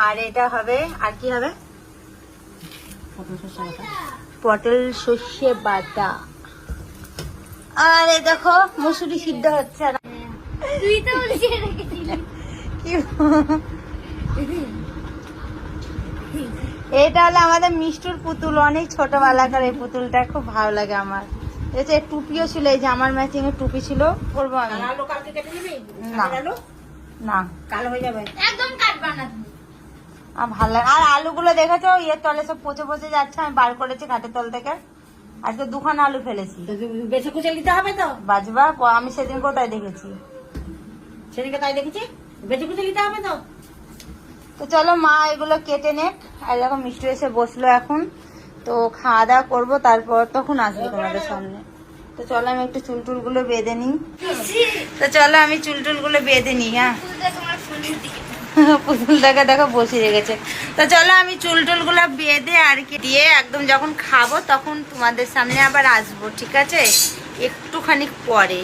আর এটা হবে, আর কি হবে, পটল সর্ষে বাটা। আর এই দেখো মুসুরি সিদ্ধ হচ্ছে। তুই তো বলছিস রেখেছিলি কি এটা হলো আমাদের মিষ্টুর পুতুল, অনেক ছোটবেলাকার এই পুতুলটা, খুব ভালো লাগে আমার। এই টুপিও ছিল, এই যে আমার ম্যাচিং এর টুপি ছিল, করবো আমি না না কালো হয়ে যাবে, একদম কাটবা না তুমি। ভালো লাগে। আর আলুগুলো দেখেছো ইয়ের তলে সব পচে পচে যাচ্ছে, আমি বার করেছি ঘাটের তল থেকে। আজকে দুখানা আলু ফেলেছি। বেছে কুচে নিতে হবে তো, বাজবা, আমি সেদিন কোথায় দেখেছি, সেদিনকে তাই দেখেছি, বেছে কুচে নিতে হবে তো। তো চলো মা এগুলো কেটে নে। আর দেখো মিষ্টি এসে বসলো এখন, তো খাওয়া দাওয়া করবো, তারপর তখন আসবো তোমাদের সামনে। তো চলো আমি একটু চুল টুল গুলো বেঁধে নিই। তো চলো আমি চুল টুল গুলো বেঁধে নিই। হ্যাঁ পুতুলটাকে দেখো বসে রেখেছে। তো চলো আমি চুল টুল গুলো বেঁধে আর কি দিয়ে একদম যখন খাবো তখন তোমাদের সামনে আবার আসবো, ঠিক আছে, একটুখানি পরে।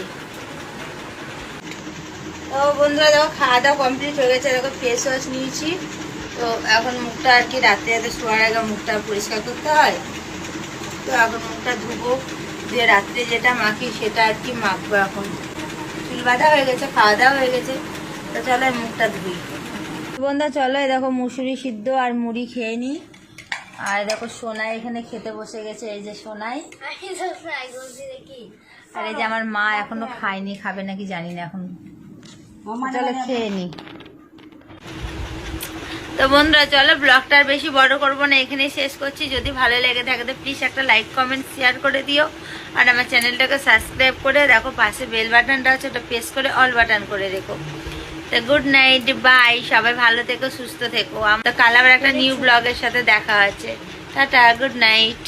তো বন্ধুরা দেখো খাওয়া দাওয়া কমপ্লিট হয়ে গেছে, দেখো ফেস ওয়াশ নিয়েছি। তো এখন মুখটা আর কি রাত্রে রাতে শোয়ার আগে মুখটা পরিষ্কার করতে হয়, তো এখন মুখটা ধুবো, দিয়ে রাত্রে যেটা মাখি সেটা আর কি মাখবো। এখন চুল বাঁধা হয়ে গেছে, খাওয়া দাওয়া হয়ে গেছে, তো চলো মুখটা ধুই। বন্ধুরা চলো এই দেখো মুসুরি সিদ্ধ আর মুড়ি খেয়ে নিই। আর দেখো সোনাই এখানে খেতে বসে গেছে, এই যে সোনাই। আর এই যে আমার মা এখনো খায়নি, খাবে নাকি জানি না এখন। চলো খেয়ে নি। তো বন্ধুরা চলো ব্লগটা আর বেশি বড় করবো না, এখানেই শেষ করছি। যদি ভালো লেগে থাকে তো প্লিজ একটা লাইক কমেন্ট শেয়ার করে দিও। আর আমার চ্যানেলটাকে সাবস্ক্রাইব করে দেখো, পাশে বেল বাটনটা আছে, ওটা প্রেস করে অল বাটন করে রেখো। তো গুড নাইট, বাই, সবাই ভালো থেকো, সুস্থ থেকো। তো কাল আবার একটা নিউ ব্লগের সাথে দেখা হচ্ছে। Tata, good night.